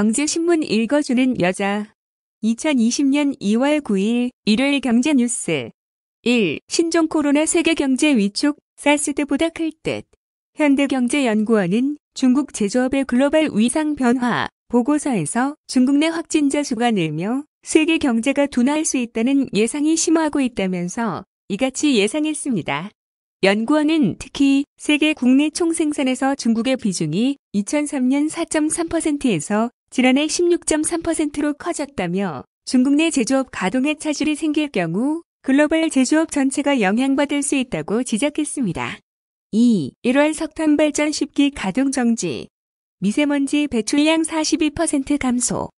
경제신문 읽어주는 여자. 2020년 2월 9일 일요일 경제뉴스. 1. 신종 코로나 세계 경제 위축, 사스 때보다 클 듯. 현대경제연구원은 중국 제조업의 글로벌 위상 변화 보고서에서 중국 내 확진자 수가 늘며 세계 경제가 둔화할 수 있다는 예상이 심화하고 있다면서 이같이 예상했습니다. 연구원은 특히 세계 국내 총생산에서 중국의 비중이 2003년 4.3%에서 지난해 16.3%로 커졌다며 중국 내 제조업 가동에 차질이 생길 경우 글로벌 제조업 전체가 영향받을 수 있다고 지적했습니다. 2. 1월 석탄 발전 10기 가동 정지. 미세먼지 배출량 42% 감소.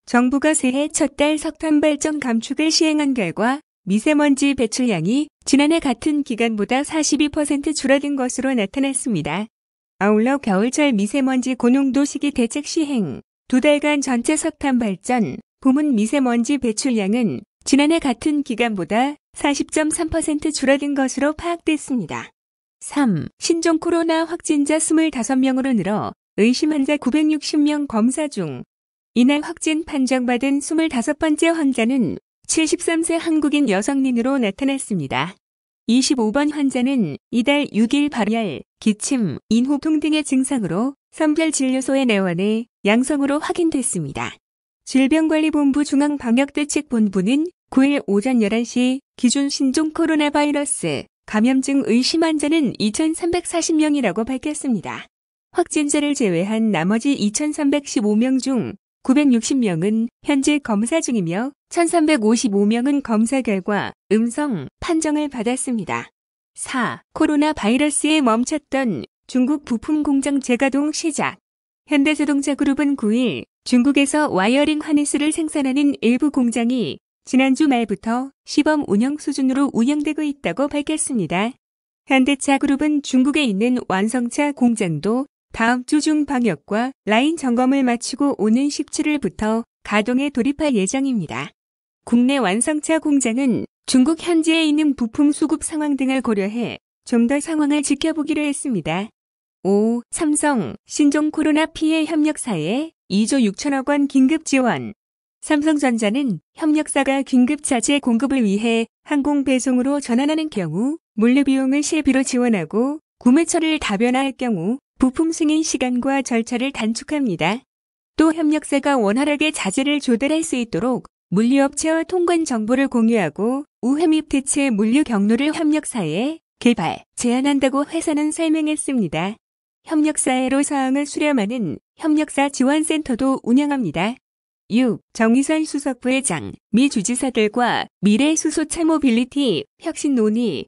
정부가 새해 첫 달 석탄 발전 감축을 시행한 결과 미세먼지 배출량이 지난해 같은 기간보다 42% 줄어든 것으로 나타났습니다. 아울러 겨울철 미세먼지 고농도 시기 대책 시행, 2달간 전체 석탄 발전, 부문 미세먼지 배출량은 지난해 같은 기간보다 40.3% 줄어든 것으로 파악됐습니다. 3. 신종 코로나 확진자 25명으로 늘어 의심 환자 960명 검사 중. 이날 확진 판정받은 25번째 환자는 73세 한국인 여성인으로 나타났습니다. 25번 환자는 이달 6일 발열, 기침, 인후통 등의 증상으로 선별진료소에 내원해 양성으로 확인됐습니다. 질병관리본부 중앙방역대책본부는 9일 오전 11시 기준 신종 코로나 바이러스 감염증 의심 환자는 2,340명이라고 밝혔습니다. 확진자를 제외한 나머지 2,315명 중 960명은 현재 검사 중이며 1,355명은 검사 결과 음성 판정을 받았습니다. 4. 코로나 바이러스에 멈췄던 중국 부품 공장 재가동 시작. 현대자동차그룹은 9일 중국에서 와이어링 하네스를 생산하는 일부 공장이 지난주 말부터 시범 운영 수준으로 운영되고 있다고 밝혔습니다. 현대차그룹은 중국에 있는 완성차 공장도 다음 주 중 방역과 라인 점검을 마치고 오는 17일부터 가동에 돌입할 예정입니다. 국내 완성차 공장은 중국 현지에 있는 부품 수급 상황 등을 고려해 좀 더 상황을 지켜보기로 했습니다. 5. 삼성, 신종 코로나 피해 협력사에 2조 6천억 원 긴급 지원. 삼성전자는 협력사가 긴급 자재 공급을 위해 항공 배송으로 전환하는 경우 물류비용을 실비로 지원하고 구매처를 다변화할 경우 부품 승인 시간과 절차를 단축합니다. 또 협력사가 원활하게 자재를 조달할 수 있도록 물류업체와 통관 정보를 공유하고 우회 및 대체 물류 경로를 협력사에 개발, 제안한다고 회사는 설명했습니다. 협력사회로 사항을 수렴하는 협력사 지원센터도 운영합니다. 6. 정의선 수석부회장, 미 주지사들과 미래 수소차 모빌리티 혁신 논의.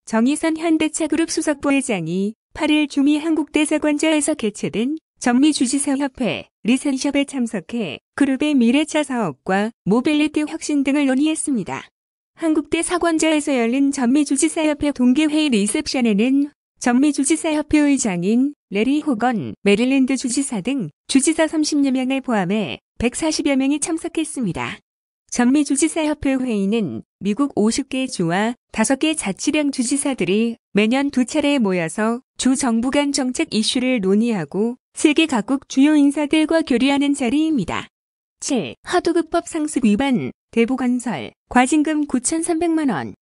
정의선 현대차그룹 수석부회장이 8일 주미 한국대사관저에서 개최된 전미주지사협회 리센숍에 참석해 그룹의 미래차 사업과 모빌리티 혁신 등을 논의했습니다. 한국대사관저에서 열린 전미주지사협회 동계회의 리셉션에는 전미주지사협회 의장인 레리 호건, 메릴랜드 주지사 등 주지사 30여 명을 포함해 140여 명이 참석했습니다. 전미주지사협회 회의는 미국 50개 주와 5개 자치령 주지사들이 매년 2차례 모여서 주 정부 간 정책 이슈를 논의하고 세계 각국 주요 인사들과 교류하는 자리입니다. 7. 하도급법 상습 위반, 대보건설, 과징금 9,300만 원.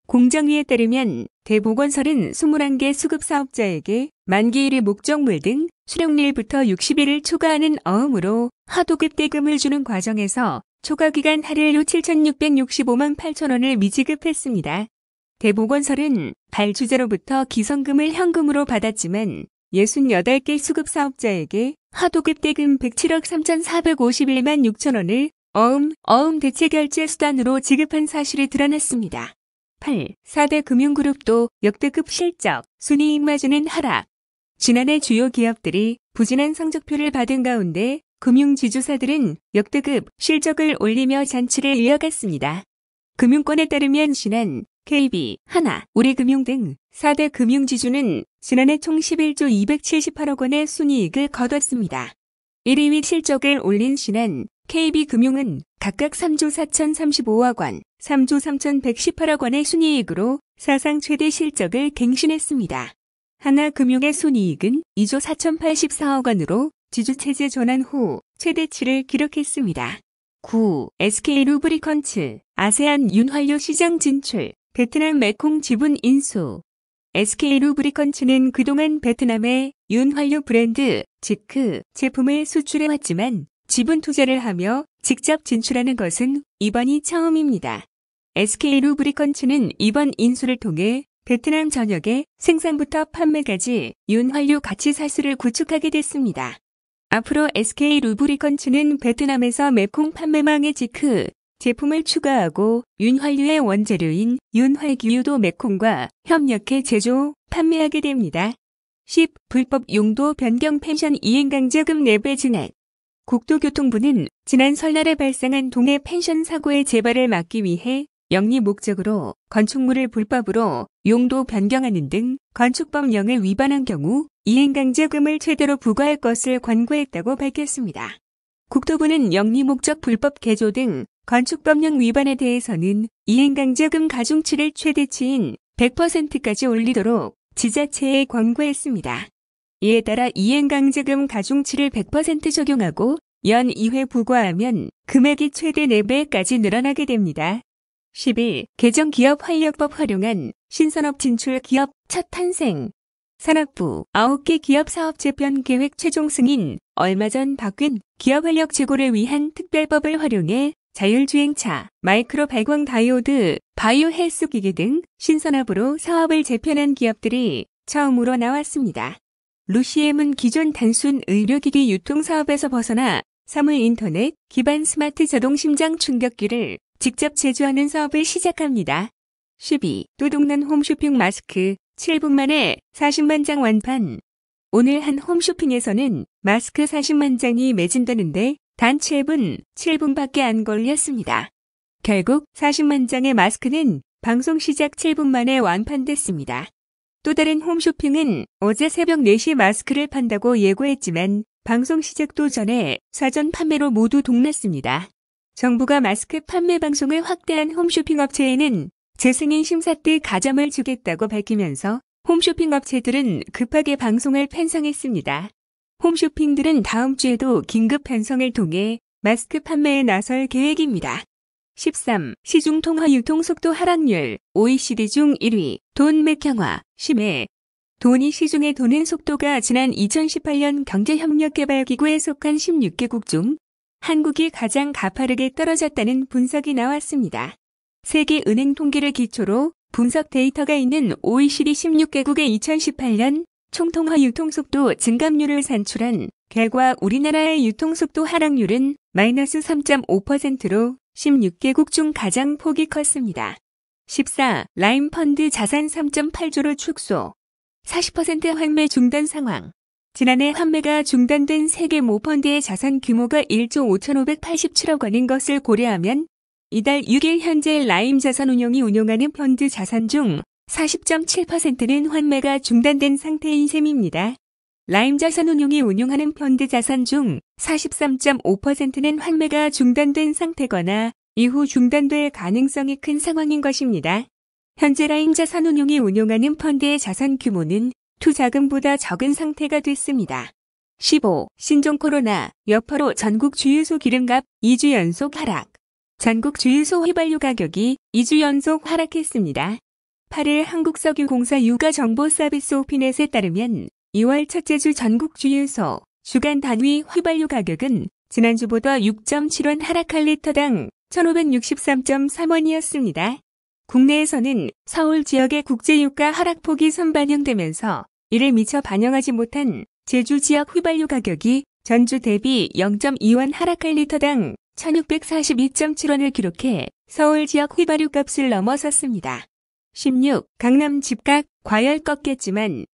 공정위에 따르면 대보건설은 21개 수급사업자에게 만기 1일 목적물 등 수령일부터 60일을 초과하는 어음으로 하도급 대금을 주는 과정에서 초과기간 할일로 7,665만 8천 원을 미지급했습니다. 대보건설은 발주자로부터 기성금을 현금으로 받았지만 68개 수급사업자에게 하도급 대금 107억 3,451만 6천 원을 어음 대체결제 수단으로 지급한 사실이 드러났습니다. 8. 4대 금융그룹도 역대급 실적, 순이익 마진은 하락. 지난해 주요 기업들이 부진한 성적표를 받은 가운데 금융지주사들은 역대급 실적을 올리며 잔치를 이어갔습니다. 금융권에 따르면 신한, KB, 하나, 우리금융 등 4대 금융지주는 지난해 총 11조 278억 원의 순이익을 거뒀습니다. 1위 실적을 올린 신한, KB금융은 각각 3조 4,035억 원, 3조 3,118억 원의 순이익으로 사상 최대 실적을 갱신했습니다. 하나금융의 순이익은 2조 4,084억 원으로 지주체제 전환 후 최대치를 기록했습니다. 9. SK 루브리컨츠, 아세안 윤활유 시장 진출, 베트남 메콩 지분 인수. SK 루브리컨츠는 그동안 베트남의 윤활유 브랜드 지크 제품을 수출해왔지만 지분 투자를 하며 직접 진출하는 것은 이번이 처음입니다. SK 루브리컨츠는 이번 인수를 통해 베트남 전역의 생산부터 판매까지 윤활유 가치 사슬을 구축하게 됐습니다. 앞으로 SK 루브리컨츠는 베트남에서 메콩 판매망의 지크 제품을 추가하고 윤활유의 원재료인 윤활기유도 메콩과 협력해 제조, 판매하게 됩니다. 10. 불법 용도 변경 펜션 이행강제금 4배 증액. 국토교통부는 지난 설날에 발생한 동해 펜션 사고의 재발을 막기 위해 영리 목적으로 건축물을 불법으로 용도 변경하는 등 건축법령을 위반한 경우 이행강제금을 최대로 부과할 것을 권고했다고 밝혔습니다. 국토부는 영리 목적 불법 개조 등 건축법령 위반에 대해서는 이행강제금 가중치를 최대치인 100%까지 올리도록 지자체에 권고했습니다. 이에 따라 이행강제금 가중치를 100% 적용하고 연 2회 부과하면 금액이 최대 4배까지 늘어나게 됩니다. 11. 개정기업 활력법 활용한 신산업 진출 기업 첫 탄생. 산업부 9개 기업 사업 재편 계획 최종 승인. 얼마 전 바뀐 기업 활력 제고를 위한 특별법을 활용해 자율주행차, 마이크로 발광 다이오드, 바이오 헬스 기기 등 신산업으로 사업을 재편한 기업들이 처음으로 나왔습니다. 루시엠은 기존 단순 의료기기 유통사업에서 벗어나 사물 인터넷 기반 스마트 자동 심장 충격기를 직접 제조하는 사업을 시작합니다. 12. 또동난 홈쇼핑 마스크 7분 만에 40만 장 완판. 오늘 한 홈쇼핑에서는 마스크 40만 장이 매진되는데 단 7분밖에 안 걸렸습니다. 결국 40만 장의 마스크는 방송 시작 7분 만에 완판됐습니다. 또 다른 홈쇼핑은 어제 새벽 4시 마스크를 판다고 예고했지만 방송 시작도 전에 사전 판매로 모두 동났습니다. 정부가 마스크 판매 방송을 확대한 홈쇼핑 업체에는 재승인 심사 때 가점을 주겠다고 밝히면서 홈쇼핑 업체들은 급하게 방송을 편성했습니다. 홈쇼핑들은 다음 주에도 긴급 편성을 통해 마스크 판매에 나설 계획입니다. 13. 시중 통화 유통 속도 하락률 OECD 중 1위, 돈 맥형화, 심해. 돈이 시중에 도는 속도가 지난 2018년 경제협력개발기구에 속한 16개국 중 한국이 가장 가파르게 떨어졌다는 분석이 나왔습니다. 세계은행 통계를 기초로 분석 데이터가 있는 OECD 16개국의 2018년 총통화 유통속도 증감률을 산출한 결과 우리나라의 유통속도 하락률은 마이너스 3.5%로 16개국 중 가장 폭이 컸습니다. 14. 라임펀드 자산 3.8조로 축소. 40% 환매 중단 상황. 지난해 환매가 중단된 세계 모펀드의 자산 규모가 1조 5,587억 원인 것을 고려하면 이달 6일 현재 라임 자산운용이 운용하는 펀드 자산 중 40.7%는 환매가 중단된 상태인 셈입니다. 라임 자산운용이 운용하는 펀드 자산 중 43.5%는 환매가 중단된 상태거나 이후 중단될 가능성이 큰 상황인 것입니다. 현재 라임 자산운용이 운용하는 펀드의 자산 규모는 투자금보다 적은 상태가 됐습니다. 15. 신종 코로나 여파로 전국 주유소 기름값 2주 연속 하락. 전국 주유소 휘발유 가격이 2주 연속 하락했습니다. 8일 한국석유공사 유가정보서비스 오피넷에 따르면 2월 첫째 주 전국 주유소 주간 단위 휘발유 가격은 지난주보다 6.7원 하락한 리터당 1,563.3원이었습니다. 국내에서는 서울 지역의 국제유가 하락폭이 선반영되면서 이를 미처 반영하지 못한 제주 지역 휘발유 가격이 전주 대비 0.2원 하락한 리터당 1,642.7원을 기록해 서울 지역 휘발유 값을 넘어섰습니다. 16. 강남 집값 과열 꺾였지만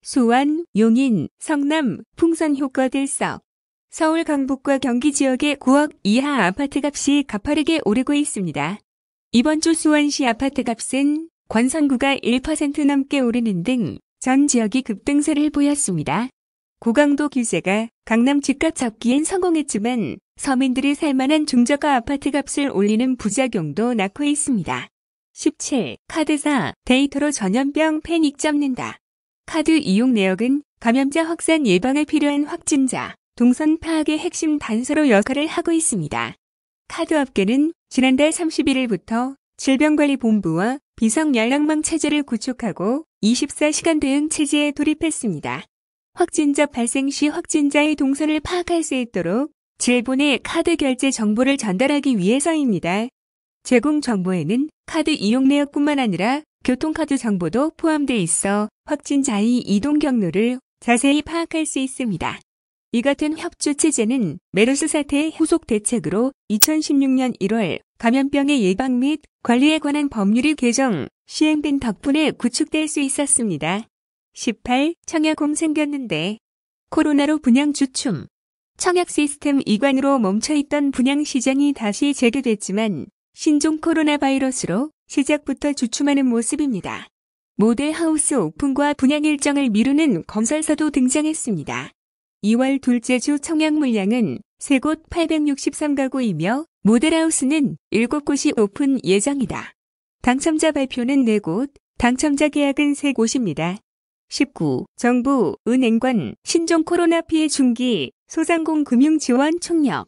수원, 용인, 성남, 풍선 효과 들썩. 서울 강북과 경기 지역의 9억 이하 아파트값이 가파르게 오르고 있습니다. 이번 주 수원시 아파트값은 권선구가 1% 넘게 오르는 등 전 지역이 급등세를 보였습니다. 고강도 규제가 강남 집값 잡기엔 성공했지만 서민들이 살만한 중저가 아파트값을 올리는 부작용도 낳고 있습니다. 17. 카드사 데이터로 전염병 패닉 잡는다. 카드 이용 내역은 감염자 확산 예방에 필요한 확진자, 동선 파악의 핵심 단서로 역할을 하고 있습니다. 카드업계는 지난달 31일부터 질병관리본부와 비상연락망 체제를 구축하고 24시간 대응 체제에 돌입했습니다. 확진자 발생 시 확진자의 동선을 파악할 수 있도록 질본에 카드 결제 정보를 전달하기 위해서입니다. 제공 정보에는 카드 이용 내역뿐만 아니라 교통카드 정보도 포함돼 있어 확진자의 이동 경로를 자세히 파악할 수 있습니다. 이 같은 협조 체제는 메르스 사태의 후속 대책으로 2016년 1월 감염병의 예방 및 관리에 관한 법률이 개정, 시행된 덕분에 구축될 수 있었습니다. 18. 청약홈 생겼는데 코로나로 분양 주춤. 청약 시스템 이관으로 멈춰있던 분양 시장이 다시 재개됐지만 신종 코로나 바이러스로 시작부터 주춤하는 모습입니다. 모델하우스 오픈과 분양 일정을 미루는 건설사도 등장했습니다. 2월 둘째 주 청약 물량은 3곳 863가구이며 모델하우스는 7곳이 오픈 예정이다. 당첨자 발표는 4곳, 당첨자 계약은 3곳입니다. 19. 정부, 은행관, 신종 코로나 피해 중기, 소상공 금융 지원 총력.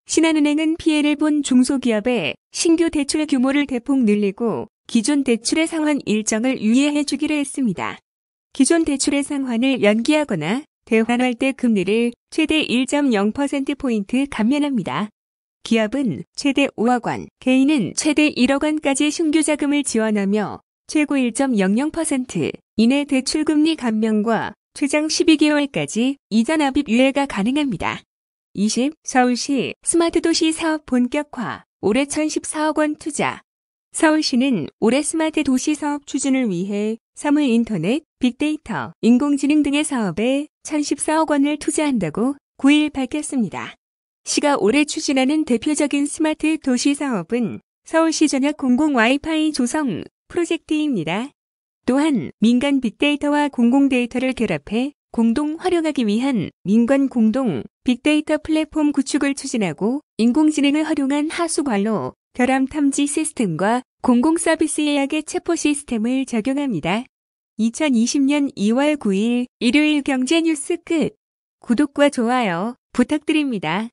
신한은행은 피해를 본 중소기업에 신규 대출 규모를 대폭 늘리고 기존 대출의 상환 일정을 유예해 주기로 했습니다. 기존 대출의 상환을 연기하거나 대환할 때 금리를 최대 1.0%포인트 감면합니다. 기업은 최대 5억 원, 개인은 최대 1억 원까지 신규 자금을 지원하며 최고 1.00% 이내 대출금리 감면과 최장 12개월까지 이자 납입 유예가 가능합니다. 20. 서울시 스마트도시 사업 본격화, 올해 1,014억 원 투자. 서울시는 올해 스마트 도시 사업 추진을 위해 사물인터넷, 빅데이터, 인공지능 등의 사업에 1,014억 원을 투자한다고 9일 밝혔습니다. 시가 올해 추진하는 대표적인 스마트 도시 사업은 서울시 전역 공공 와이파이 조성 프로젝트입니다. 또한 민간 빅데이터와 공공 데이터를 결합해 공동 활용하기 위한 민관 공동 빅데이터 플랫폼 구축을 추진하고 인공지능을 활용한 하수관로, 결함 탐지 시스템과 공공 서비스 예약의 체포 시스템을 적용합니다. 2020년 2월 9일 일요일 경제 뉴스 끝. 구독과 좋아요 부탁드립니다.